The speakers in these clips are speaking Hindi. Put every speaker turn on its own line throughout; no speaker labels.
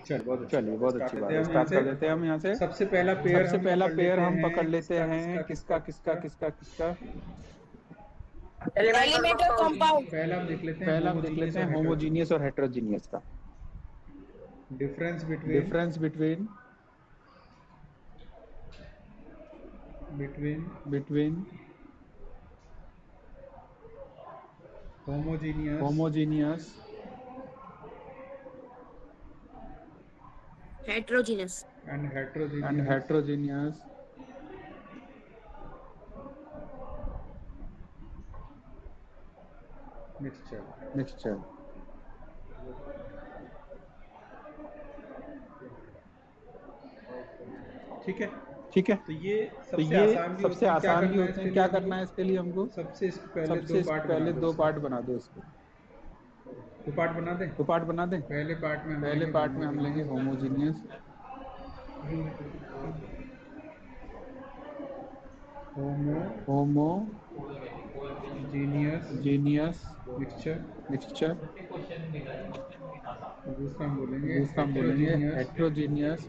चलिए बहुत अच्छी बात है, स्टार्ट कर देते हैं हम यहाँ से।
सबसे पहला पेयर हम पकड़ लेते हैं
किसका किसका किसका किसका।
एलिमेंट और कंपाउंड।
पहला हम
देख लेते हैं होमोजीनियस और हेटेरोजीनियस का
difference
difference between homogeneous
heterogeneous
and
heterogeneous mixture.
ठीक है।
तो ये सबसे आसान भी होते हैं। क्या करना है इसके लिए हमको?
सबसे
पहले दो पार्ट बना दो इसको।
दो पार्ट बना दें।
पहले पार्ट में हम लेंगे होमोजीनियस जीनियस मिक्सचर।
दूसरा हम
बोलेंगे हेटेरोजीनियस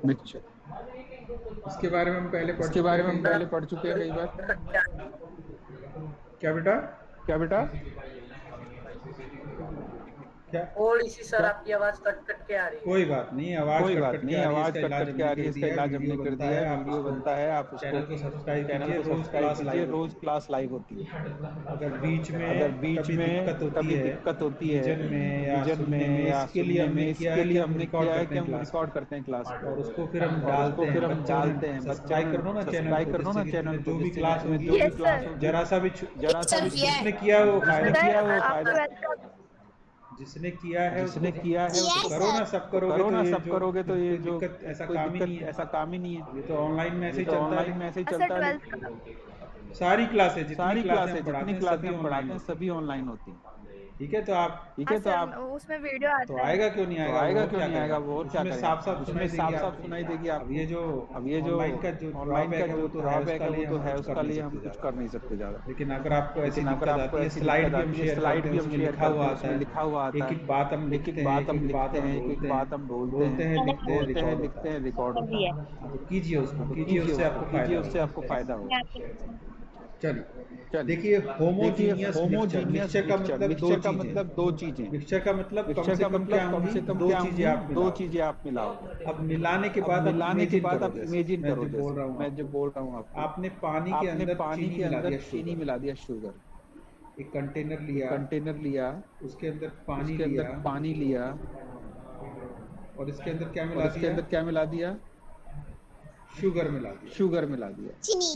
मिक्सचर।
इसके बारे में हम पहले
पढ़ चुके हैं कई बार।
क्या बेटा
थोड़ी सी सर आपकी आवाज कट कट के आ रही है।
कोई बात नहीं, आवाज कट कट के आ रही है,
इसका इलाज हमने कर दिया है। वीडियो बनता है, आप उसको
चैनल को सब्सक्राइब
कीजिए। रोज क्लास लाइव होती है।
अगर बीच
में
कभी दिक्कत होती है
रिवीजन में या सुनने में, इसके लिए हमने किया है कि हम रिकॉर्ड करते हैं क्लास
और उसको फिर हम
डालते हैं।
सब्सक्राइब कर दो ना चैनल को,
जिससे
क्लास
में
होगी
जो भी क्लास होगी
जरा सा भी
जिसने
किया वो
जिसने किया है उसको
करो ना। सब करोगे तो ये जो
दिक्कत
ऐसा काम ही नहीं है। ये तो ऑनलाइन में ऐसे ही चलता है। सारी क्लासेस जितनी क्लासेस हम पढ़ाते हैं
सभी ऑनलाइन होती हैं।
ठीक है। तो आप
उसमें वीडियो आता
तो आएगा क्यों नहीं आएगा?
वो और क्या
उसमें
करेगा?
साफ
सुनाई देगी
अब ये जो
ऑनलाइन
का जो ड्रॉबैक है वो तो है,
उसका लिए हम कुछ कर नहीं सकते ज्यादा।
लेकिन अगर आपको ऐसी दिक्कत आती है, स्लाइड भी हम शेयर करते हैं, उसमें लिखा हुआ आता है, एक बात हम लिखते हैं, एक बात हम बोलते हैं, लिखते हैं, रिकॉर्ड होता है। तो कीजिए उससे आपको फायदा होगा। चलिए देखिए, होमोजीनियस मिक्सचर का मतलब दो चीजें। मिक्सचर का मतलब कम से कम क्या होंगी? दो चीजें आप मिलाओगे। अब मिलाने के बाद आप इमेजिन करो, मैं जो बोल रहा हूँ आपने पानी के अंदर चीनी मिला दिया, शुगर। एक कंटेनर लिया, उसके अंदर पानी लिया और इसके अंदर क्या मिला दिया? शुगर मिला दिया
चीनी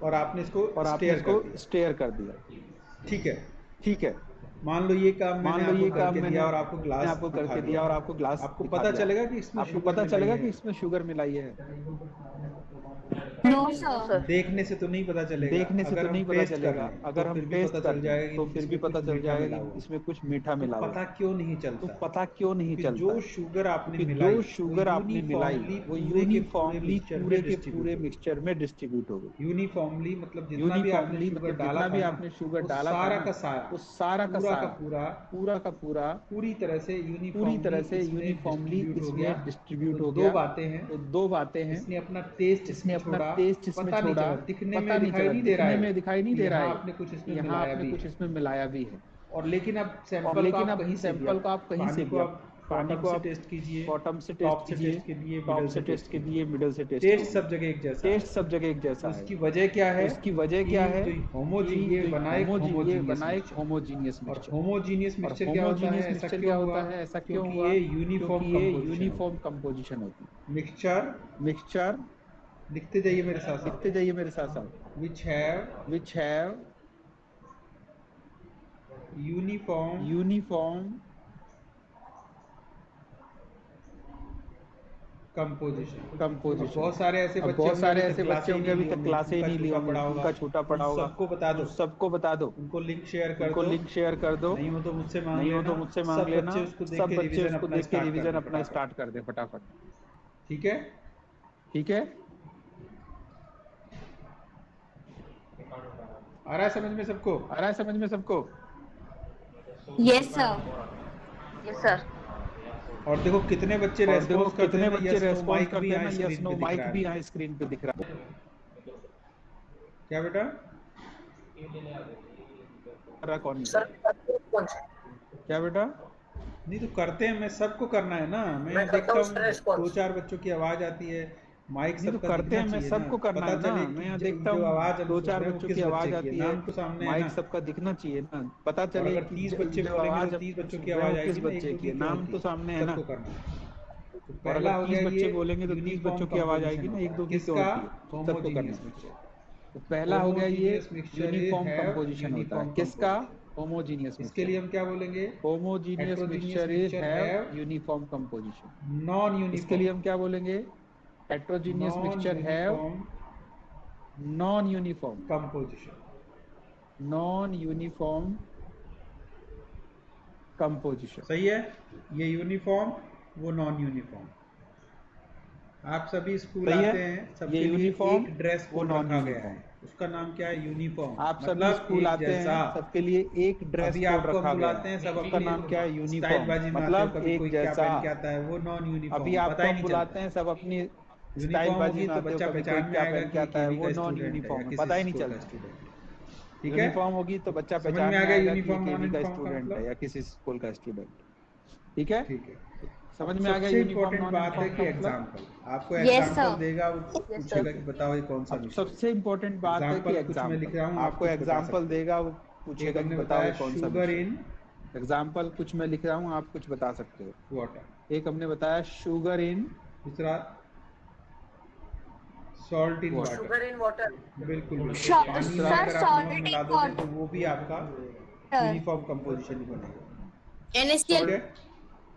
और आपने इसको स्टेयर कर दिया। ठीक है। मान लो ये काम मैंने आपको करके दिया और आपको ग्लास आपको पता चलेगा कि इसमें शुगर मिलाई है।
नो सर
देखने से तो नहीं पता चलेगा। अगर हम टेस्ट कर लें तो फिर भी पता चल जाएगा कि इसमें कुछ मीठा मिला हुआ है। पता क्यों नहीं चलता? जो शुगर आपने मिलाई वो यूनिफॉर्मली पूरे के पूरे मिक्सचर में डिस्ट्रीब्यूट हो गई। यूनिफॉर्मली मतलब जितना भी आपने शुगर डाला था, वो सारा का पूरा पूरी तरह से यूनिफॉर्मली इसमें डिस्ट्रीब्यूट हो गया। दो बातें हैं। इसने अपना टेस्ट इसमें छोड़ा, दिखने में दिखाई नहीं दे रहा है। यहाँ आपने कुछ इसमें मिलाया भी है। और लेकिन अब सैंपल को आप कहीं से भी पानी को आप टेस्ट कीजिए, बॉटम से टेस्ट कीजिए, टॉप से टेस्ट कीजिए, मिडल से टेस्ट कीजिए। सब जगह एक जैसा है। उसकी वजह क्या है? जो होमोजीनियस मिक्सचर। होमोजीनियस मिक्सचर क्या होता है? ऐसा क्यों हुआ? ये यूनिफॉर्म कंपोजिशन होती है। मिक्सचर लिखते जाइए मेरे साथ। Which have uniform composition. बहुत सारे ऐसे बच्चे होंगे अभी तक क्लासे ही नहीं ली होंगी, उनका छोटा पड़ा होगा। सबको बता दो। उनको लिंक शेयर कर दो। नहीं हो तो मुझसे मांग लेना। सब बच्चे उसको देख के रिवीजन अपना स्टार्ट कर दे फटाफट। ठीक है। आ रहा है समझ में सबको?
Yes sir.
Yes sir.
और देखो कितने बच्चे रेस्पॉन्स करते हैं, यस नो माइक भी यहाँ
यस
स्क्रीन
नो
पे दिख
माइक
रहा
भी
है।
यहाँ स्क्रीन पे दिख रहा है।
क्या बेटा?
कौन
सर कौन सा?
क्या बेटा?
नहीं तो करते हैं, मैं सबको करना है ना, मैं
मैं करता
देखता
हूँ
हूँ
सर response।
2-4 बच्चों की आवाज आती है, माइक
नहीं तो
सबका
करते
दिखना
हैं, मैं
चाहिए
सबको
ना,
करना
पता
है ना।
चले
मैं
कि
यहाँ
जो
देखता हूँ
आवाज हम
2-4
सुन रहे हैं वो
बच्चों
किस
की
बच्चे
आवाज
की है,
आती है,
नाम तो सामने है
माइक
ना।
सबका दिखना चाहिए ना, पता
और
चले
अगर
कि
30 बच्चे
जो
बोलेंगे
आवाज
तो
हम
30 बच्चों
सुन
की
रहे हैं
आवाज
वो किस
आएगी ना,
बच्चे
1-2
की
की
है,
क्यों
नाम
होती
तो सामने है ना।
सबको करना है। तो
और
पहला
अगर
हो
30
गया
बच्चे
ये
बोलेंगे तो 30
यूनिफॉर्म
बच्चों की आवाज आएगी
कंपोजिशन
ना,
होता है,
1-2 की क्यों
किसका?
होती है, सबको करना
होमोजीनियस
है।
मिक्सचर।
तो पहला हो गया ये
homogeneous mixture
uniform
have
composition होता है,
यूनिफॉर्म
किसका?
कंपोजिशन।
होमोजीनियस
इसके
मिक्सचर।
लिए हम क्या बोलेंगे?
Homogeneous
heterogeneous
mixture
mixture
have
have
uniform composition.
Non
इसके लिए
यूनिफॉर्म।
हम क्या बोलेंगे? Heterogeneous
non
mixture have
uniform
non uniform.
Composition.
Non uniform composition.
सही है, ये यूनिफॉर्म वो नॉन यूनिफॉर्म। आप सभी स्कूल
सही है,
आते हैं,
ये
सबके लिए
यूनिफॉर्म
एक ड्रेस
वो
कोड
नॉन
रखा गया
यूनिफॉर्म।
है, उसका नाम क्या है? यूनिफॉर्म,
आप सभी
मतलब
स्कूल
एक
आते
जैसा।
हैं, सबके लिए एक ड्रेस
अभी
कोड
आपको हम
रखा गया
बुलाते
है,
हैं, सब
उसका
अपनी
नाम क्या है?
स्टाइल
यूनिफॉर्म,
बाजी में आते हो,
मतलब
कभी
एक
कोई क्या
जैसा।
पहन के आता है, वो नॉन
अभी
यूनिफॉर्म, पता
आपको
ही
हम
नहीं
बुलाते
चलता।
हैं, सब अपनी स्टाइल
यूनिफॉर्म
बाजी
होगी
में
तो
आते हो,
बच्चा
कभी कोई
पहचान में
क्या
आएगा
पहन
कि
के
ये
आता है,
केवी
वो
का
नॉन
स्टूडेंट है या
यूनिफॉर्म है,
किसी
पता ही नहीं
स्कूल का
चलता।
स्टूडेंट है। ठीक है,
यूनिफॉर्म होगी तो बच्चा
समझ
पहचान
में आ
में
गया
आएगा कि ये
यूनिफॉर्म नॉन
केवी का
यूनिफॉर्म का
स्टूडेंट है
मतलब।
या किसी स्कूल का स्टूडेंट। ठीक है,
ठीक है,
समझ
अब
में आ गया
सबसे
यूनिफॉर्म
इम्पोर्टेंट
नॉन
बात है
यूनिफॉर्म
कि
का मतलब।
एग्जाम्पल, आपको
यस
एग्जाम्पल
सर।
देगा, वो
यस सर।
पूछेगा कि बताओ ये कौन सा
अब
मिक्सचर
सबसे
है।
इम्पोर्टेंट बात है कि
एग्जाम्पल कुछ मैं लिख
एग्जाम्पल,
रहा हूँ, आप
आपको
कुछ बता
एग्जाम्पल
सकते
देगा, वो
हो। एक
पूछेगा कि
हमने
बताओ ये
बताया
कौन सा
शुगर
मिक्सचर
इन
है। एग्जाम्पल कुछ मैं लिख रहा हूँ, आप कुछ बता सकते हो।
वाटर।
एक हमने बताया शुगर इन
दूसरा salt in
water.
Water.
Sugar in water.
बिल्कुल बिल्कुल, पानी में
दूसरा
सर
अगर आप
सॉल्ट
नमक
इन
मिला दोगे तो वो भी आपका
वाटर।
यूनिफॉर्म कंपोजिशन ही बनेगा। ठीक
NaCl
है,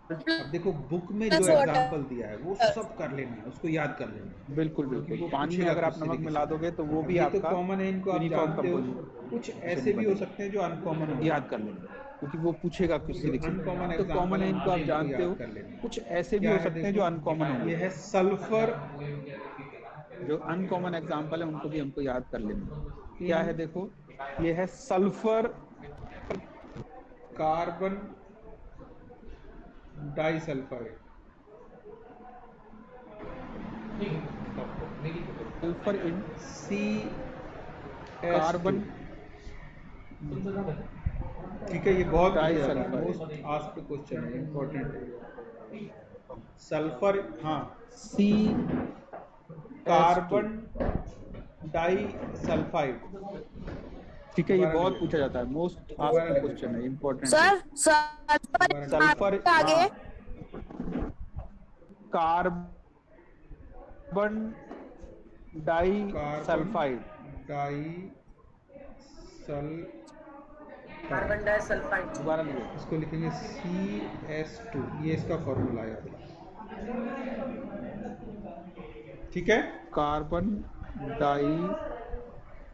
अब देखो बुक में जो
प्लस
एग्जाम्पल
वाटर।
दिया है वो सब कर लेना है, उसको याद कर लेना है,
बिल्कुल
क्योंकि
बिल्कुल,
वो
पानी में
पूछेगा
अगर आप
किसी न
नमक
किसी
मिला
में।
दोगे तो वो
अब
भी
ये तो
आपका
कॉमन है, इनको आप
यूनिफॉर्म
जानते हो, कुछ
कंपोजिशन
ऐसे
ही
भी हो
बनेगा।
सकते हैं जो अनकॉमन होंगे।
याद कर लेना, क्योंकि वो पूछेगा किसी
जो
किसी
अनकॉमन
तो
एग्जाम्पल
कॉमन
है
है, इनको
उनको
आप
भी हमको
जानते हो।
याद कर लेना है।
कुछ ऐसे भी
क्या
हो
है
सकते हैं जो
देखो,
अनकॉमन
ये
होंगे,
है सल्फर
जो अनकॉमन एग्जाम्पल है उनको भी हमको याद कर लेना। क्या
इन
है देखो, ये है sulphur
carbon disulphide.
Sulphur in
CS2।
Carbon
ठीक है, ये बहुत
डाइसल्फाइड।
मोस्ट आस्क्ड क्वेश्चन है, इंपॉर्टेंट है। सल्फर, हाँ,
CS2।
Carbon disulphide.
ठीक है, ये
दोबारा
बहुत
लिख
पूछा
देता
जाता है, मोस्ट
हूँ, दोबारा
आस्क्ड
लिख देता
क्वेश्चन है,
हूँ,
इंपॉर्टेंट है।
सर सल्फर
दोबारा लिख देता
सल्फर,
हूँ।
आगे।
हाँ, carbon
carbon
disulphide.
Carbon
disulphide,
disulphide.
दोबारा लिखो,
इसको लिखेंगे CS2, ये इसका फॉर्मूला आया था। ठीक है,
कार्बन डाई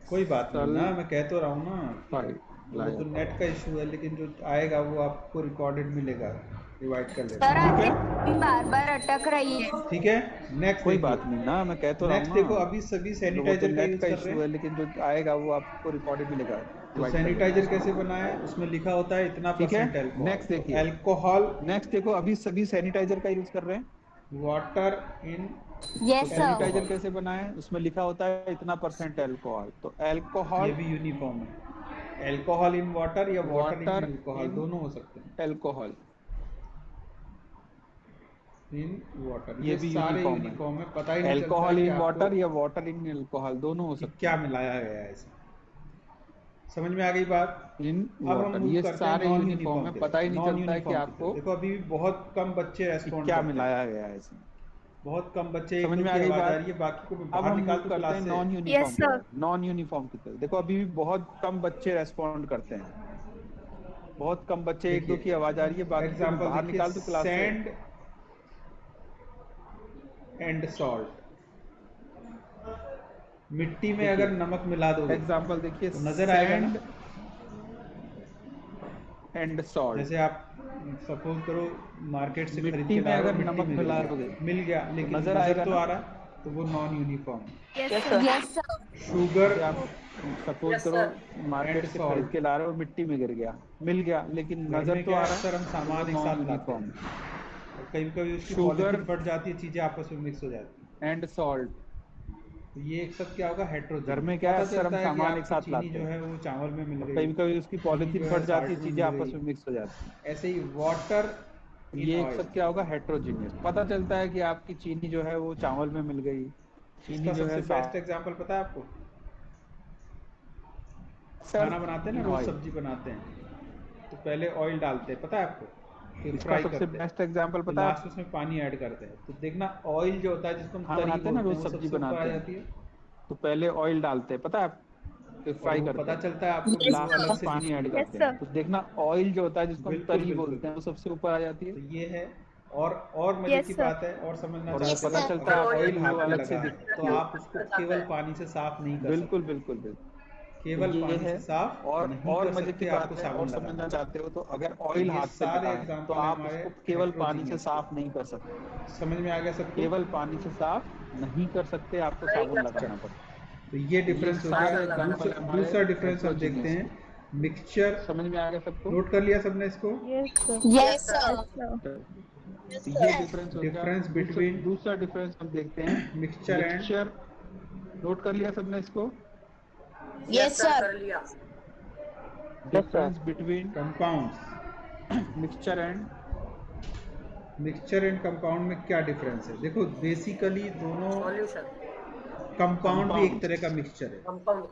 कोई बात नहीं ना, मैं कह तो रहा हूँ ना कि
सल्फाइड
वो
लाया
तो
था।
नेट का इशू है, लेकिन जो आएगा वो आपको रिकॉर्डेड मिलेगा, रिवाइड कर
सर
लेना।
आपकी बार बार अटक रही है।
ठीक है, नेक्स्ट
कोई
देखिए।
बात नहीं ना, मैं कह तो रहा हूँ
नेक्स्ट
ना,
देखो, अभी सभी
तो वो तो
सैनिटाइजर का
नेट
यूज
का
कर रहे
इशू है,
हैं।
लेकिन जो आएगा वो आपको रिकॉर्डेड मिलेगा,
तो
डिवाइड कर लेना
सैनिटाइजर
उसको।
कैसे बना है, उसमें लिखा होता है इतना
ठीक है,
% अल्कोहल,
नेक्स्ट
तो
देखिए,
अल्कोहल
नेक्स्ट देखो, अभी सभी सैनिटाइजर का यूज कर रहे हैं।
वाटर इन
तो
यस सर।
सैनिटाइजर
अल्कोहल,
कैसे बना है, उसमें लिखा होता है इतना % अल्कोहल, तो
ये
अल्कोहल
भी यूनिफॉर्म है। अल्कोहल इन वाटर या वाटर इन
वाटर
अल्कोहल
इन
दोनों हो सकते हैं।
अल्कोहल,
इन वाटर,
ये
ये
भी
सारे
यूनिफॉर्म है।
यूनिफॉर्म है, पता ही नहीं चलता है
अल्कोहल
कि
इन
आपको
वाटर या वाटर इन अल्कोहल दोनों हो
कि
सकते
क्या
हैं।
मिलाया गया है इसमें। समझ में आ गई बात।
इन
अब हम
वाटर,
मूव
ये
करते हैं
सारे
नॉन
यूनिफॉर्म
यूनिफॉर्म
है,
की
पता ही
तरफ।
नहीं
नॉन
चलता है कि
यूनिफॉर्म की
आपको
तरफ देखो, अभी भी बहुत कम बच्चे
कि
रेस्पॉन्ड
क्या
करते हैं,
मिलाया गया है इसमें।
बहुत कम बच्चे, एक
समझ
दो
में आ
की
गई
आवाज आ
बात।
रही है, बाकी को मैं
अब
बाहर
हम
निकाल
मूव
दूं
करते हैं
क्लास से।
नॉन
यस
यूनिफॉर्म की
सर।
तरफ, नॉन यूनिफॉर्म की तरफ। देखो अभी भी बहुत कम बच्चे रेस्पॉन्ड करते हैं, बहुत कम बच्चे, एक दो की
देखिए
आवाज आ रही है, बाकी को मैं
एग्जाम्पल
बाहर
देखिए,
निकाल दूं क्लास से।
सैंड एंड सॉल्ट, मिट्टी में अगर
देखिए
नमक मिला दोगे
एग्जाम्पल देखिए,
तो नजर आएगा ना।
सैंड एंड सॉल्ट,
जैसे आप सपोज करो मार्केट से खरीद
मिट्टी
के
में
ला रहे हो,
अगर
मिट्टी
नमक
में गिर
मिला
गया,
दोगे
मिल गया,
तो
लेकिन
नजर
नजर
आएगा
तो
ना।
आ रहा है, तो वो नॉन यूनिफॉर्म है।
Yes sir.
Yes sir.
Sugar
जैसे आप सपोज करो मार्केट से खरीद के ला रहे हो, मिट्टी में गिर गया, मिल गया, लेकिन नजर तो आ रहा है
सर हम सामान एक साथ लाते हैं, कभी उसकी पॉलिथीन फट जाती है, चीजें आपस में मिक्स हो जाती
है। एंड सॉल्ट,
तो ये एक सब क्या होगा, हेट्रोजेन।
घर में क्या है सर, हम सामान एक साथ लाते हैं,
जो है वो चावल में मिल गई,
कभी उसकी पॉलिथीन फट जाती है, चीजें आपस में मिक्स हो जाती है।
ऐसे ही वाटर,
ये एक सब क्या होगा, हेट्रोजीनियस। पता चलता है कि आपकी चीनी जो है वो चावल में मिल गई, चीनी जो है।
बेस्ट एग्जांपल पता है आपको, खाना बनाते हैं ना, रोज सब्जी बनाते हैं तो पहले ऑयल डालते हैं, पता है आपको, फिर फ्राई करते हैं। सबसे बेस्ट एग्जांपल पता है, लास्ट उसमें पानी ऐड करते हैं, तो देखना ऑयल जो होता है जिसको हम तरी बोलते हैं ना, रोज सब्जी बनाते हैं
तो पहले ऑयल डालते हैं, पता है, फिर फ्राई करते हैं,
पता चलता है आपको,
लास्ट अलग से पानी ऐड करते हैं, तो देखना ऑयल जो होता है जिसको हम तरी बोलते हैं वो सबसे ऊपर आ जाती है।
तो ये है, और मजे की बात है, और समझना
चाहते हैं, पता चलता है ऑयल अलग से
तो आप उसको केवल पानी से साफ नहीं कर सकते।
बिल्कुल बिल्कुल बिल्कुल,
केवल पानी से साफ
और मजे की बात है, और समझना चाहते हो तो अगर ऑयल हाथ से गिरा तो आप उसको केवल पानी से साफ नहीं कर सकते।
समझ में आ गया सब,
केवल पानी से साफ नहीं कर सकते, आपको साबुन लगाना पड़ता है।
तो ये डिफरेंस हो गया। दूसरा डिफरेंस हम देखते हैं, मिक्सचर। समझ में आ गया सबको, नोट कर लिया सबने इसको?
Yes sir.
ये डिफरेंस बिटवीन, दूसरा डिफरेंस हम देखते हैं,
मिक्सचर एंड,
नोट कर लिया सबने इसको?
Yes sir.
Difference between
compounds,
mixture and
compound में क्या डिफरेंस है? देखो बेसिकली दोनों कंपाउंड भी एक तरह का मिक्सचर है,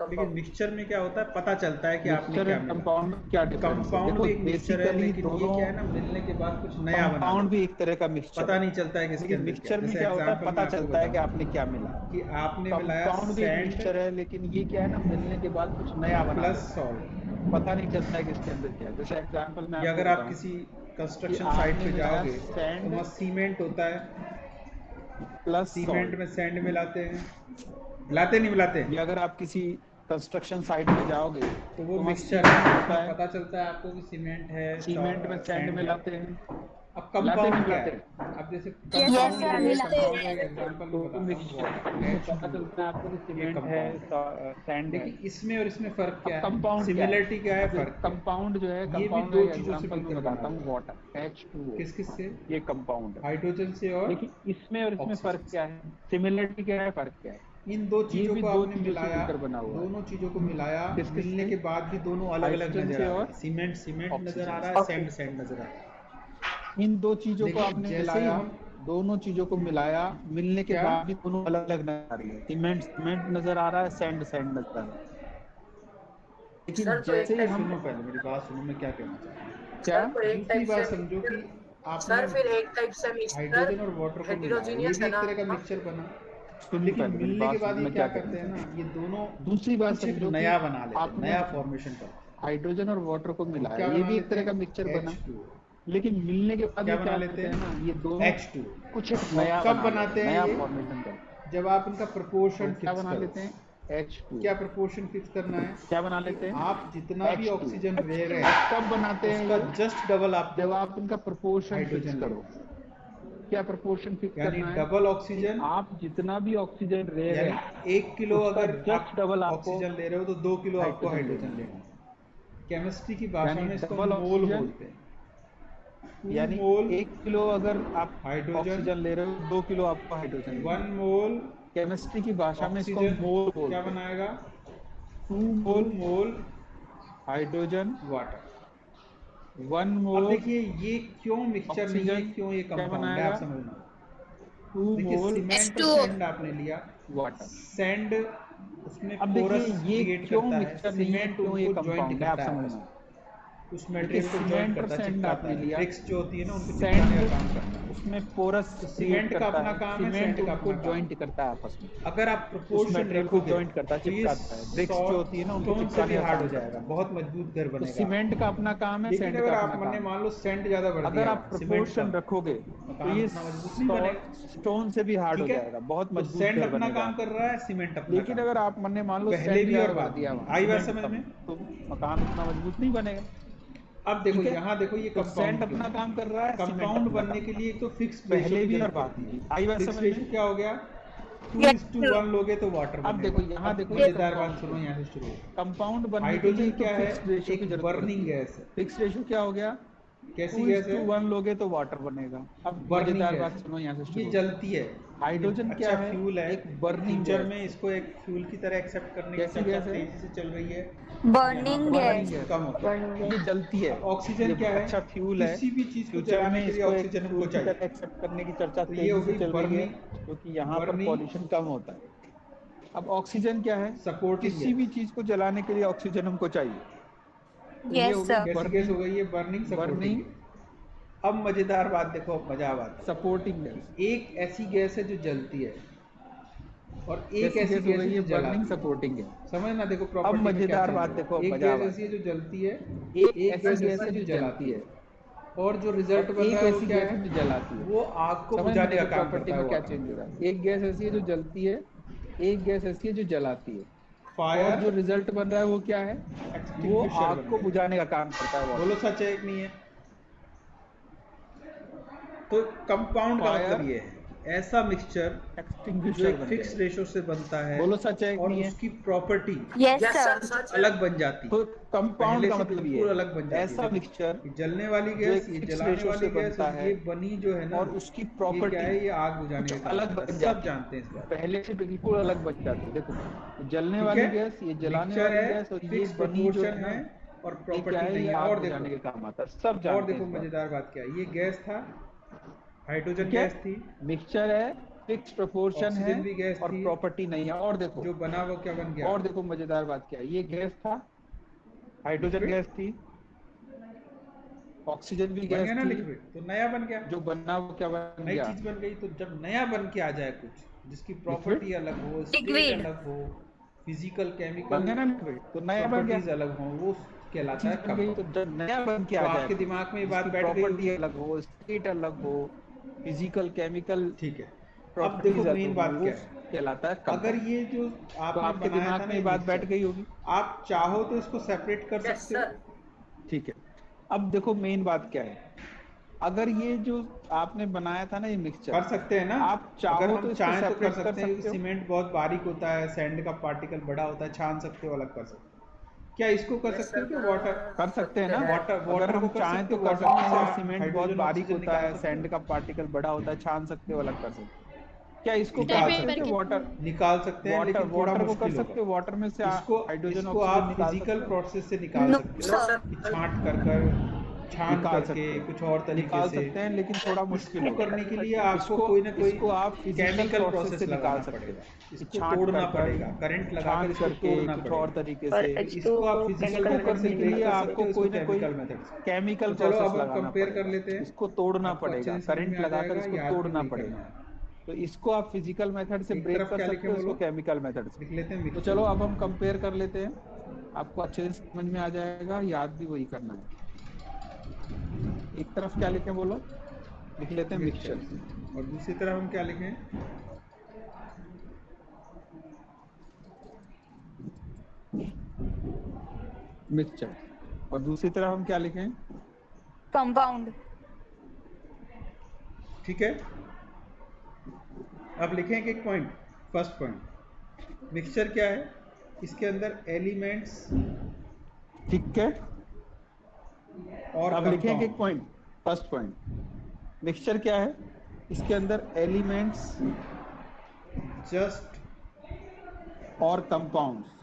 लेकिन मिक्सचर में क्या होता है, पता चलता है कि आपने क्या मिला।
कंपाउंड में क्या डिफरेंस है?
कंपाउंड भी एक मिक्सचर है, लेकिन ये क्या है ना, मिलने के बाद कुछ नया बना।
कंपाउंड भी एक तरह का मिक्सचर,
पता नहीं चलता है किसके अंदर।
मिक्सचर में क्या होता है, पता चलता है कि आपने क्या मिला,
कि आपने मिलाया
कंपाउंड भी मिक्सचर है, लेकिन ये क्या है ना, मिलने के बाद कुछ नया बना
प्लस सॉल्ट,
पता नहीं चलता है किसके अंदर क्या है। जैसे एग्जांपल में
अगर आप किसी कंस्ट्रक्शन साइट पे जाओगे तो वहाँ सीमेंट होता है,
प्लस
सीमेंट में सैंड मिलाते हैं, मिलाते नहीं मिलाते?
ये अगर आप किसी कंस्ट्रक्शन साइट पे जाओगे
तो वो मिक्सचर होता है, पता चलता है आपको कि सीमेंट है,
सीमेंट में सैंड मिलाते हैं।
अब कंपाउंड क्या है? अब जैसे
यस सर मिलाते हैं,
एग्जांपल को बताता हूं,
पता चलता है आपको कि सीमेंट है, सैंड है।
देखिए इसमें और इसमें फर्क क्या है,
कंपाउंड
सिमिलरिटी क्या है, फर्क?
कंपाउंड जो है,
ये भी दो चीजों से मिलकर
बताता हूँ, वाटर H2O,
किस से?
ये कंपाउंड है,
हाइड्रोजन से। और
लेकिन इसमें और इसमें फर्क क्या है, सिमिलरिटी क्या है, फर्क क्या है?
इन दो चीजों को आपने मिलाया, दोनों चीजों को मिलाया, मिलने के बाद भी दोनों अलग अलग नजर आ रहे हैं। सीमेंट नजर आ रहा है, सैंड नजर आ रहा है।
इन दो चीजों को आपने मिलाया, दोनों चीजों को मिलाया, मिलने के बाद भी दोनों अलग अलग नजर आ रही है। सीमेंट नजर आ रहा है, सैंड नजर आ रहा है। लेकिन जैसे ही हम,
सुनो पहले मेरी बात सुनो, मैं क्या कहना चाहता हूँ।
क्या
दूसरी बात समझो कि आपने
फिर एक टाइप से
हाइड्रोजन और वाटर को मिलाया, ये भी एक तरह का मिक्सचर बना, लेकिन मिलने के बाद ये क्या करते हैं ना, ये दोनों
दूसरी बात समझो,
नया बना लेते हैं, नया फॉर्मेशन करते हैं।
हाइड्रोजन और वाटर को मिलाया, ये भी एक तरह का मिक्सचर बना, लेकिन मिलने के बाद
क्या बना लेते हैं ना,
ये दोनों
H2
कुछ नया
कब बनाते हैं,
नया फॉर्मेशन करते,
जब आप इनका प्रोपोर्शन
क्या बना लेते हैं, H2।
क्या प्रोपोर्शन फिक्स करना है,
क्या बना लेते हैं,
आप जितना भी ऑक्सीजन ले रहे हैं
कब बनाते हैं,
उसका जस्ट डबल आप,
जब आप इनका प्रोपोर्शन फिक्स करो। क्या प्रोपोर्शन फिक्स करना है,
डबल ऑक्सीजन,
आप जितना भी ऑक्सीजन ले रहे हैं,
1 किलो अगर
जस्ट डबल
ऑक्सीजन ले रहे हो तो 2 किलो आपको हाइड्रोजन लेना है। केमिस्ट्री की भाषा में इसको मोल बोलते हैं,
यानी 1 किलो अगर आप ऑक्सीजन ले रहे हो, 2 किलो आपको हाइड्रोजन।
1 मोल
केमिस्ट्री की भाषा में इसको मोल बोलते हैं।
क्या बनाएगा,
2
मोल
हाइड्रोजन
वाटर,
1 मोल।
अब देखिए ये क्यों मिक्सचर में, ये क्यों ये कंपाउंड है, आप समझना।
2 मोल
सीमेंट और सैंड आपने लिया,
वाटर,
सैंड उसमें
अब देखिए ये क्यों मिक्सचर नहीं है, क्यों ये कंपाउंड है, आप समझना।
उस मटेरियल को जॉइंट करता है,
सैंड आपने लिया,
ब्रिक्स जो होती है ना उनको
सैंड
का काम करता है,
उसमें पोरस
सीमेंट का अपना काम है, सैंड का
को जॉइंट करता है आपस में।
अगर आप प्रोपोर्शन
को जॉइंट करता है, चिपकाता है, ब्रिक्स जो होती है ना उनको चिपकाने में हार्ड हो जाएगा,
बहुत मजबूत घर बनेगा।
सीमेंट का अपना काम है, सैंड का अपना काम है।
मान लो सैंड ज्यादा बढ़ गया,
अगर आप प्रोपोर्शन रखोगे तो ये स्टोन से भी हार्ड हो जाएगा, बहुत मजबूत
सैंड अपना काम कर रहा है, सीमेंट अपना।
लेकिन अगर आप मान लो
पहले भी और बात दिया, आई बात समझ में,
तो मकान उतना मजबूत नहीं बनेगा।
अब देखो यहाँ देखो ये
कंपाउंड अपना काम कर रहा है,
कंपाउंड बनने के लिए तो फिक्स
पहले भी और बात नहीं, आई बात समझ में,
क्या हो गया, 2:1 लोगे तो वाटर
अब देखो यहाँ देखो
मजेदार बात सुनो, यहाँ से शुरू।
कंपाउंड बनने के
हाइड्रोजन
लिए
क्या है?
एक
बर्निंग गैस है।
फिक्स रेशियो क्या हो गया?
कैसी गैस है?
2:1 लोगे तो वाटर बनेगा। अब मजेदार बात सुनो, यहाँ से शुरू।
ये जलती है।
हाइड्रोजन क्या है?
फ्यूल है,
एक बर्निंग
फ्यूचर
गैस
में इसको एक फ्यूल की तरह एक्सेप्ट करने की
कैसी
चर्चा
गैस है?
तेजी से चल रही है।
बर्निंग गैस
कम होता है।
ये जलती है।
ऑक्सीजन क्या है?
अच्छा फ्यूल है।
किसी भी चीज को
फ्यूचर
जलाने
में
के लिए
इसको
ऑक्सीजन हमको
फ्यूल की
चाहिए।
तरह एक्सेप्ट करने की चर्चा
तो ये हो
तेजी से
गई
चल रही है,
burning-
क्योंकि यहाँ पर
burning-
पॉल्यूशन कम होता है। अब ऑक्सीजन क्या है?
सपोर्टिंग
किसी भी चीज को जलाने के लिए ऑक्सीजन हमको चाहिए। तो ये
यस
हो गया
सर
कैसी गैस हो गई? ये बर्निंग सपोर्टिंग। अब मजेदार बात देखो, अब मजा आता है।
Supporting gas.
एक ऐसी गैस है जो जलती है और एक
कैसी
ऐसी
गैस हो
गैस
गई?
है
ये
जो
बर्निंग
जलाती है।
सपोर्टिंग है।
समझना, देखो
अब
प्रॉपर्टी में क्या
मजेदार
चल
बात
रहा है।
देखो,
एक
मजा
गैस ऐसी है जो जलती है,
एक
एक गैस
ऐसी
ऐसी है जो जलाती है, और जो रिजल्ट बन
एक
रहा है वो
ऐसी
क्या
गैस
है?
है जो जलाती है।
वो आग को
समझ
बुझाने का
में
काम
प्रॉपर्टी
करता है।
में क्या चेंज हो रहा है? एक गैस ऐसी है जो जलती है, एक गैस ऐसी है जो जलाती है,
फायर
और जो रिजल्ट बन रहा है वो क्या है? वो आग को बुझाने का काम करता है।
बोलो सच है एक नहीं है? तो कंपाउंड का मतलब ये है ऐसा मिक्सचर जो
एक्सटिंग्विशर
एक
बन
फिक्स
जाएगा।
रेशो से बनता है।
बोलो सच है कि
और
नहीं है?
उसकी property
yes
yes
sir
sir सच है।
अलग बन जाती है।
तो कंपाउंड
पहले
का
से
मतलब ये
बिल्कुल
है
अलग बन जाती
ऐसा
है।
मिक्सचर
ये जलने वाली
जो
गैस,
एक
ये
फिक्स
जलाने
रेशो
वाली
से
गैस,
बनता
और
है,
ये बनी जो है ना,
और उसकी
ये क्या
प्रॉपर्टी
है? ये आग बुझाने
कुछ
का काम
अलग
करता
बन
है। सब
जाती है।
जानते हैं इस बात।
पहले से बिल्कुल अलग बन जाती है। देखो, जलने
ठीक
वाली
है,
गैस, ये जलाने
मिक्सचर
वाली
है,
गैस, और ये
फिक्स
बनी जो
प्रोपोर्शन
है ना,
है और
ये क्या
प्रॉपर्टी
है?
नहीं
ये
है।
आग
और
बुझाने के
देखो,
काम आता है। सब जानते हैं इस बात।
मजेदार बात क्या है? ये गैस था, हाइड्रोजन
ठीक है,
गैस थी,
मिक्सचर है, फिक्स प्रोपोर्शन है,
ऑक्सीजन भी गैस
और
थी,
प्रॉपर्टी नहीं है। और देखो,
जो बना वो क्या बन गया?
और देखो मजेदार बात क्या है? ये गैस था, हाइड्रोजन
लिक्विड
गैस थी, ऑक्सीजन भी
बन
गैस
गया ना
थी,
लिक्विड, तो नया बन गया।
जो बनना वो क्या बन
नई
गया?
चीज बन गई। तो जब नया बन के आ जाए कुछ जिसकी
लिक्विड
प्रॉपर्टी अलग हो, स्टेट
लिक्विड
अलग हो, फिजिकल
बन
केमिकल
गया ना लिक्विड, तो नया बन गया।
प्रॉपर्टीज अलग हो, वो कहलाता
चीज
है
बन गई, तो
कंपाउंड।
जब नया बन के
तो
आ जाए,
आपके दिमाग में ये बात
जिसकी
बैठ गई
प्रॉपर्टी
होगी।
अलग हो, स्टेट अलग हो, फिजिकल केमिकल
ठीक है, अब देखो
प्रॉपर्टीज अलग
मेन
हो,
बात
वो
क्या है।
कहलाता है
अगर
कंपाउंड।
ये जो
तो
आपने
आपके
बनाया था
दिमाग
ना
में ये बात बैठ
मिक्सचर,
गई होगी।
आप चाहो तो इसको सेपरेट कर
यस
सकते हो।
सर।
ठीक है, अब देखो मेन बात क्या है। अगर ये जो आपने बनाया था ना ये मिक्सचर,
कर सकते हैं ना,
आप
अगर
चाहो
हम
तो इसको
चाहें तो कर
सेपरेट
सकते हैं।
हो।
सीमेंट बहुत बारीक होता है, सैंड का पार्टिकल बड़ा होता है, छान सकते हो, अलग कर सकते हो। क्या इसको कर
यस
सकते हो?
सर,
कि वाटर
कर सकते हैं ना।
वाटर
अगर
वाटर
हम
को कर
चाहें
सकते
तो
हो,
कर
वाटर
सकते हैं।
से
अगर
आप
सीमेंट बहुत
हाइड्रोजन
बारीक
ऑक्सीजन
होता
निकाल
है,
सकते
सैंड
हो।
का पार्टिकल बड़ा होता है, छान सकते हो, अलग कर सकते हो। क्या इसको कर
निकाल
सकते हो? वाटर
निकाल सकते हैं,
वाटर
लेकिन थोड़ा
वाटर को कर
मुश्किल
सकते हो।
होगा।
वाटर में से
इसको
हाइड्रोजन
इसको
ऑक्सीजन
आप
निकाल
फिजिकल
सकते हो।
प्रोसेस से निकाल
नो
सकते
नो
हो,
सर
सर।
कि छान
निकाल
करके
सकते
कुछ
हो,
और तरीके
निकाल
से।
सकते हैं, लेकिन थोड़ा मुश्किल
इसको
होगा।
करने के लिए आपको
इसको
कोई ना कोई
इसको आप फिजिकल
केमिकल
प्रोसेस
प्रोसेस
से निकाल
लगाना
सकते
पड़ेगा,
हो।
इसको
छांट
तोड़ना
कर
पड़ेगा, करंट लगाकर
छांट
इसको
करके
तोड़ना
कुछ और
पड़ेगा।
तरीके
और
से।
इसको आप फिजिकल
इसको
मेथड से
करने के
ब्रेक
लिए
कर सकते
आपको
हो, इसको
कोई ना कोई
केमिकल मेथड से।
केमिकल
तो चलो
प्रोसेस
अब हम
लगाना
कंपेयर कर
पड़ेगा।
लेते हैं,
इसको तोड़ना
आपको अच्छे
पड़ेगा,
से समझ
करंट
में आ
लगाकर
जाएगा।
इसको
याद भी
तोड़ना
वही करना
पड़ेगा।
है।
तो इसको आप फिजिकल मेथड से
एक
ब्रेक
तरफ
कर
क्या
सकते
लिखे
हो,
बोलो?
इसको केमिकल मेथड से।
लिख लेते हैं
तो
मिक्सचर।
चलो अब हम कंपेयर कर लेते हैं, आपको अच्छे से समझ में आ जाएगा, याद भी वही करना है। एक तरफ क्या लिखें बोलो? लिख लेते हैं मिक्सचर।
और दूसरी तरफ हम क्या लिखें?
मिक्सचर। और दूसरी तरफ हम क्या लिखें?
कंपाउंड।
ठीक है, अब लिखेंगे एक पॉइंट। फर्स्ट पॉइंट, मिक्सचर क्या है? इसके अंदर एलिमेंट्स
ठीक है,
और
अब लिखेंगे एक
compound.
Point. First point, mixture क्या है? इसके अंदर एलिमेंट्स
जस्ट
और compounds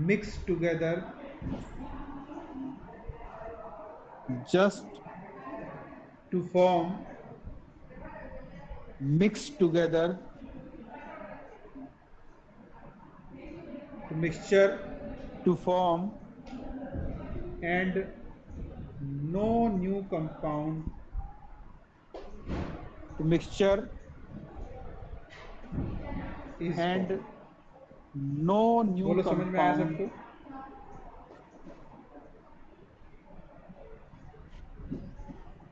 mix together
just
to form
mix together
mixture
to form
and no new compound
mixture
is
and
formed.
No new
बोलो समझ में आया
कंपाउंड
सबको?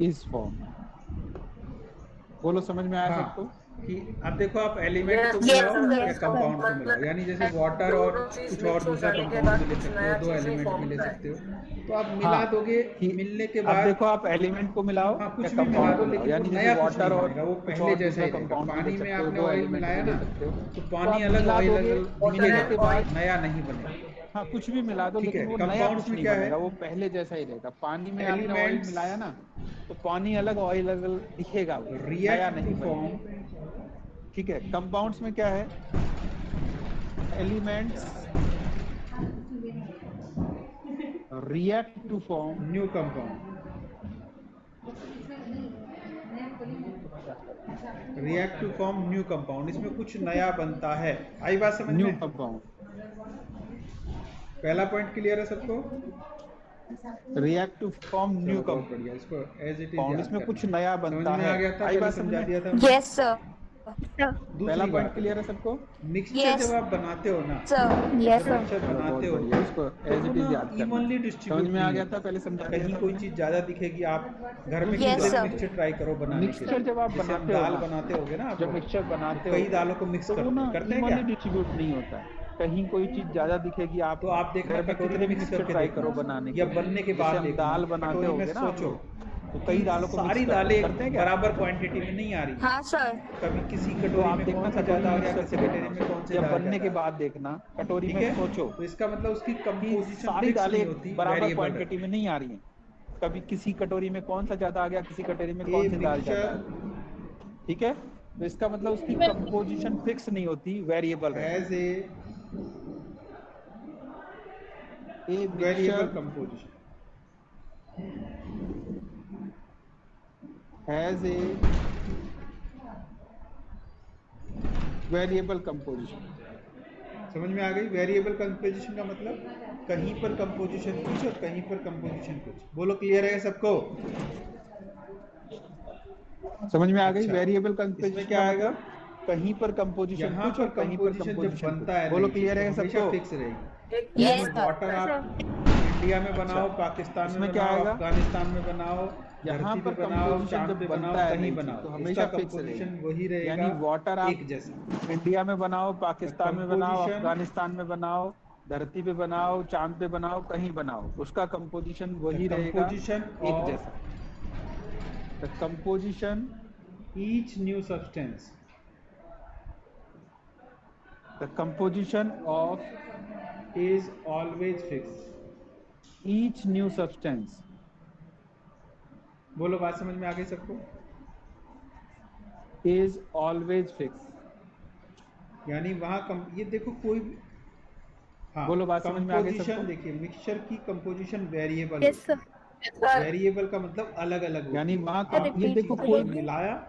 Is form. बोलो समझ में आया
हाँ,
सबको?
कि अब देखो आप एलिमेंट को मिलाओ या कंपाउंड को मिलाओ, यानी जैसे वाटर और कुछ और दूसरा कंपाउंड भी ले सकते हो, 2 एलिमेंट भी ले सकते हो, तो आप मिला दोगे मिलने के बाद।
अब देखो आप एलिमेंट को मिलाओ
हाँ, कुछ भी मिला दो, लेकिन
यानी
नया
वाटर और
वो पहले जैसा ही रहेगा। पानी में आपने ऑयल मिलाया ना, तो पानी अलग ऑयल अलग
मिलने के बाद
नया नहीं बनेगा।
हाँ, कुछ भी मिला दो, लेकिन वो नया कुछ नहीं बनेगा, वो पहले जैसा ही रहेगा। पानी में आपने ऑयल मिलाया ना, तो पानी अलग ऑयल अलग दिखेगा, वो नया नहीं बनेगा। ठीक है, कंपाउंड्स में क्या है? Elements react to form
new compound, react to form new compound, इसमें कुछ नया बनता है। आई बात समझ में?
न्यू कंपाउंड,
पहला पॉइंट क्लियर है सबको?
React to form new compound,
बढ़िया, इसको एज इट इज
इसमें कुछ नया बनता है।
आ गया था,
आई बात
समझा दिया था।
Yes sir.
पहला पॉइंट क्लियर है सबको?
मिक्सचर जब आप बनाते हो ना
सर, यस सर,
मिक्सचर बनाते हो,
इसको एज इट इज याद करना।
इवनली
समझ
डिस्ट्रीब्यूट
में आ गया था, पहले समझा दिया
कहीं
था।
कोई चीज ज्यादा दिखेगी, आप घर में
Yes, sir.
मिक्सचर ट्राई करो बनाने के लिए।
मिक्सचर जब आप
जैसे
बनाते हो
दाल
ना,
बनाते होगे ना आप,
जब मिक्सचर बनाते हो
कई दालों को मिक्स
तो वो ना
करते हैं
इवनली
क्या?
डिस्ट्रीब्यूट नहीं होता है। कहीं कोई चीज ज्यादा दिखेगी, आप
तो आप देखना
घर में
कटोरी
कितने भी
में मिक्स
मिक्सचर
करके
ट्राई
देखना,
करो बनाने के
या
लिए।
बनने के
जैसे
बाद
हम
देखना,
दाल बनाते
कटोरी में
होंगे ना,
सोचो
तो कई दालों को
सारी
mix
दालें
करते हैं क्या?
बराबर क्वांटिटी में नहीं आ रही।
हाँ सर।
कभी किसी
तो
कटोरी
आप
में
देखना
कौन सा
कटोरी
ज्यादा आ
में
गया,
मिक्स
किसी
करके
कटोरी में कौन सा
जब
ज्यादा
बनने के
ज्यादा।
बाद देखना कटोरी
ठीक
में
है?
सोचो
तो इसका मतलब उसकी
कि
कंपोजिशन
सारी दालें
होती,
बराबर
वेरिएबल
क्वांटिटी में नहीं आ रही हैं। कभी किसी कटोरी में कौन सा ज्यादा आ गया, किसी कटोरी में कौन सी दाल ज्यादा आ गई। ठीक है, तो इसका मतलब उसकी कंपोजिशन फिक्स नहीं होती, वेरिएबल है।
As a variable composition,
as a variable composition.
समझ में आ गई? वेरिएबल कंपोजिशन का मतलब कहीं पर कंपोजिशन कुछ और कहीं पर कंपोजिशन कुछ। बोलो, क्लियर है सबको?
समझ में आ गई?
अच्छा,
वेरिएबल कंपोजिशन
क्या आएगा?
कहीं पर कंपोजिशन
यहाँ
कुछ
पर
और कहीं पर
कंपोजिशन जब
कंपोजिशन
बनता है,
बोलो,
नई
क्लियर
चीज़
है
तो हमेशा
सबको?
फिक्स रहेगी।
Yes, sir.
वाटर आप इंडिया में बनाओ, पाकिस्तान में
इसमें क्या
बनाओ,
आएगा?
अफगानिस्तान में बनाओ,
यहाँ
धरती
पर
पे बनाओ,
कंपोजिशन
चांद
जब
पे
बनता
बनाओ,
है
कहीं
नई चीज़,
बनाओ,
तो
उसका
हमेशा फिक्स
कंपोजिशन
रहेगी।
वही रहेगा,
यानी वाटर आप
एक जैसा।
इंडिया में बनाओ, पाकिस्तान में बनाओ,
composition-
अफगानिस्तान में बनाओ, धरती पे बनाओ, चांद पे बनाओ, कहीं बनाओ, उसका कंपोजिशन वही रहेगा,
composition
एक
of
जैसा। The composition
each new substance,
the composition of
is always fixed.
Each new substance.
बोलो, बात समझ में आ गई सबको?
Is always fix.
यानी वहां ये देखो कोई भी, हाँ,
बोलो, बात समझ में आ गई सबको?
कंपोजिशन देखिए, मिक्सचर की composition variable
yes sir.
Variable का मतलब अलग अलग,
यानी वहाँ
आप
ये देखो कोई
मिलाया,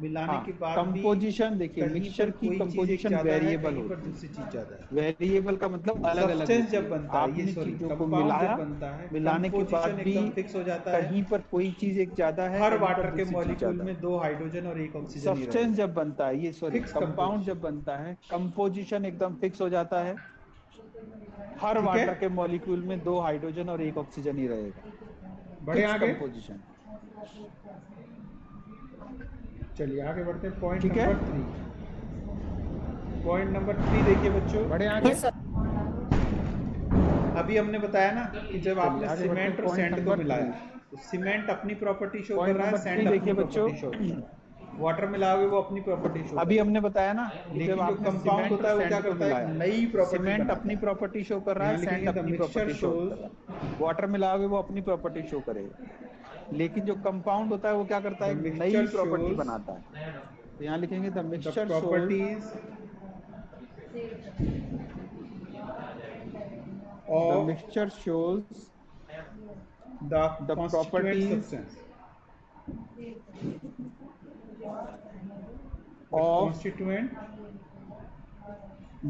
मिलाने के बाद
कंपोजिशन देखिए, मिक्सचर की कंपोजिशन वेरिएबल होती है,
दूसरी चीज ज्यादा है।
वेरिएबल का मतलब अलग अलग
सब्सटेंस जब बनता है,
आपने
ये सॉरी,
चीजों को
कंपाउंड
मिलाया,
जब बनता है,
मिलाने के बाद
composition
भी
एकदम फिक्स हो जाता है।
कहीं पर कोई चीज एक ज्यादा है,
हर
कहीं पर
वाटर के
दूसरी चीज
मॉलिक्यूल
ज्यादा है।
में 2 हाइड्रोजन और 1 ऑक्सीजन ही
सब्सटेंस
रहेगा।
जब बनता है, ये सॉरी,
Fixed
कंपाउंड
composition।
जब बनता है, कंपोजिशन एकदम फिक्स हो जाता है। हर
ठीक है?
वाटर के मॉलिक्यूल में 2 हाइड्रोजन और 1 ऑक्सीजन ही रहेगा।
बढ़े आगे?
कंपोजिशन।
चलिए आगे बढ़ते हैं। पॉइंट
ठीक है?
नंबर 3। पॉइंट नंबर 3 देखिए बच्चों,
बड़े आगे।
Yes sir.
अभी हमने बताया ना कि जब आपने
आगे
सीमेंट
बढ़ते
और
point
सैंड को
नंबर
मिलाया,
3।
तो सीमेंट अपनी प्रॉपर्टी शो कर
Point
रहा है,
नंबर
सैंड
3
अपनी
देखिए बच्चों।
प्रॉपर्टी शो कर रहा है। वाटर मिलाओगे वो अपनी प्रॉपर्टी शो
अभी हमने बताया ना,
लेकिन
जब
जो
आपने
कंपाउंड
सीमेंट
होता है
और
वो क्या
सैंड को
करता है,
मिलाया,
नई प्रॉपर्टी
सीमेंट अपनी प्रॉपर्टी शो कर रहा है, सैंड अपनी प्रॉपर्टी शो कर रहा है, वाटर मिलाओगे वो अपनी प्रॉपर्टी शो करेगा। लेकिन जो कंपाउंड होता है वो क्या करता है, एक नई प्रॉपर्टी बनाता है। तो यहाँ लिखेंगे the mixture
properties
the
of
mixture shows
the
the
constituent
properties
substance
of
constituent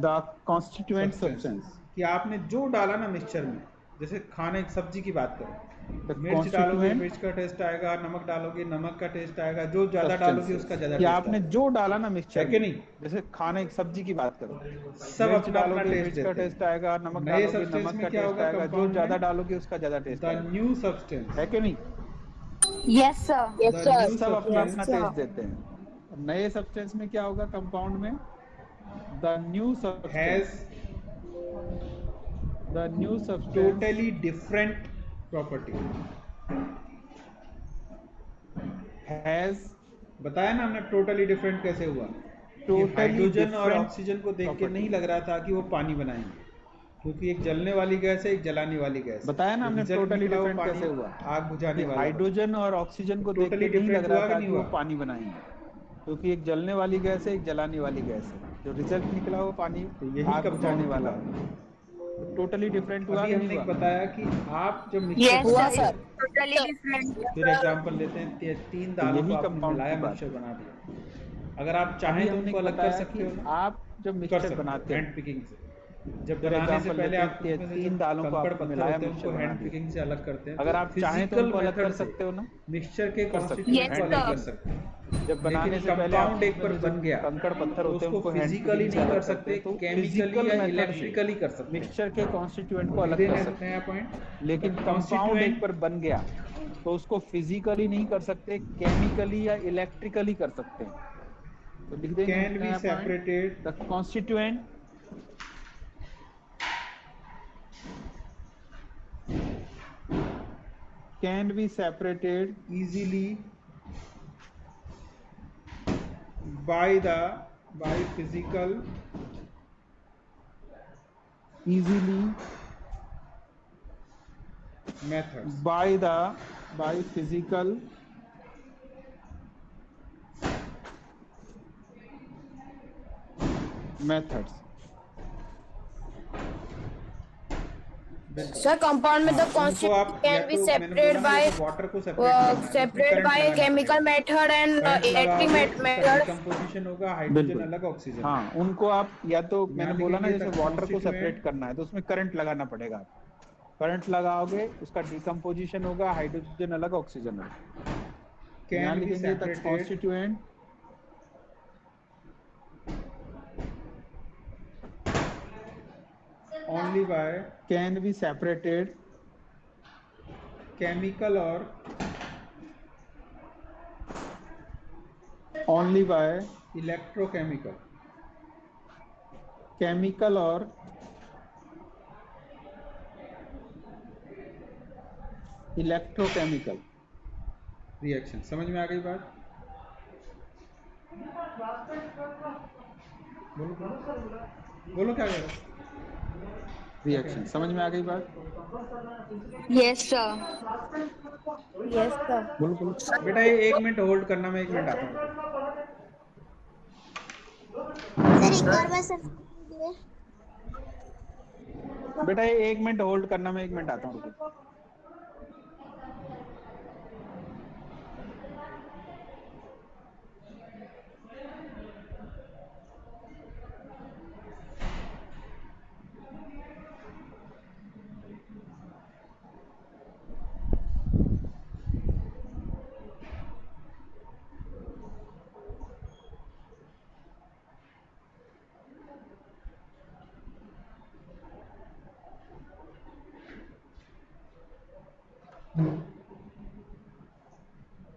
the constituent substance।
कि आपने जो डाला ना मिक्सचर में, जैसे खाने सब्जी की बात करें,
The
मिर्च डालोगे
constituent
मिर्च का टेस्ट आएगा, नमक डालोगे नमक का टेस्ट आएगा, जो ज्यादा डालोगे उसका ज्यादा
कि
टेस्ट
आपने
आएगा।
जो डाला ना मिक्सचर
है कि
में,
नहीं?
जैसे खाने सब्जी की बात करो,
सब
मिर्च
अपना अपना
डालोगे
टेस्ट
मिर्च का
देते हैं।
टेस्ट आएगा, नमक
नए
डालोगे
substance
नमक
में
का
क्या
टेस्ट
होगा
आएगा, जो
compound
ज्यादा
में?
डालोगे उसका ज्यादा टेस्ट
द
आएगा।
न्यू सब्सटेंस,
है कि नहीं?
Yes sir.
Yes sir.
सब अपना अपना टेस्ट देते हैं। नए सब्सटेंस में क्या होगा कंपाउंड में? The new
has
substance
totally different property.
Has,
बताया ना हमने टोटली डिफरेंट कैसे हुआ। हाइड्रोजन और ऑक्सीजन को देख के नहीं लग रहा था कि वो पानी बनाएंगे, क्योंकि एक जलने वाली गैस है, एक जलाने वाली गैस।
बताया ना हमने टोटली डिफरेंट कैसे हुआ।
आग बुझाने वाला
हाइड्रोजन और ऑक्सीजन को देख के नहीं लग रहा था कि वो पानी बनाएंगे, क्योंकि एक जलने वाली गैस है, एक जलाने वाली गैस है। जो रिजल्ट निकला वो पानी आग बुझाने वाला है। टोटली डिफरेंट हुआ।
अभी हमने बताया कि आप जब
Yes,
mixture
sir. Totally different.
फिर एग्जांपल लेते हैं, 3 दालों को आपने मिलाया, मिक्सचर बना दिया। अगर आप चाहें तो उनको अलग कर सकते हो।
आप जब मिक्सचर बनाते
हैंड पिकिंग से, जब बनाने से पहले आप
3 दालों को आप मिलाया,
उनको हैंड पिकिंग से अलग करते हैं।
अगर आप चाहें तो उनको अलग कर सकते हो ना,
मिक्सचर के कॉन्स्टिट्यूएंट को अलग कर सकते हैं।
जब बनाने से पहले
कंपाउंड एक पर बन गया,
कंकड़ पत्थर होते हैं,
उसको फिजिकली नहीं कर सकते,
तो
केमिकली या इलेक्ट्रिकली कर सकते हैं।
मिक्सचर के कॉन्स्टिट्यूएंट को अलग कर सकते हैं पॉइंट। लेकिन कंपाउंड एक पर बन गया तो उसको फिजिकली नहीं कर सकते, केमिकली या इलेक्ट्रिकली कर सकते हैं। तो लिख देंगे
can be separated
the constituent can be separated
easily by physical methods,
by physical methods.
Sir, compound में the constituent can be separated by chemical method and electric method.
Composition होगा हाइड्रोजन अलग, ऑक्सीजन।
हाँ, उनको आप या तो मैंने बोला ना, जैसे वाटर को सेपरेट करना है तो उसमें करंट लगाना पड़ेगा। करंट लगाओगे, उसका डिकम्पोजिशन होगा, हाइड्रोजन अलग, ऑक्सीजन अलग। यहाँ लिखेंगे the constituent
only by
can be separated
chemical or
only by
electrochemical,
chemical or electrochemical
reaction. समझ में आ गई बात? बोलो क्या कह रहे हो?
रिएक्शन समझ में आ गई बात?
Yes, sir.
Yes, sir.
बोलो।
बेटा ये 1 मिनट होल्ड करना, मैं 1 मिनट आता हूँ।
बेटा ये 1 मिनट होल्ड करना, मैं 1 मिनट आता हूँ।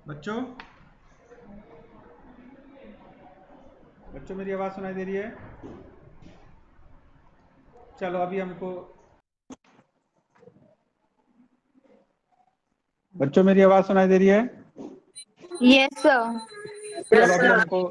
बच्चों मेरी आवाज सुनाई दे रही है? चलो अभी हमको
बच्चों मेरी आवाज सुनाई दे रही है?
Yes, sir.
चलो अभी हमको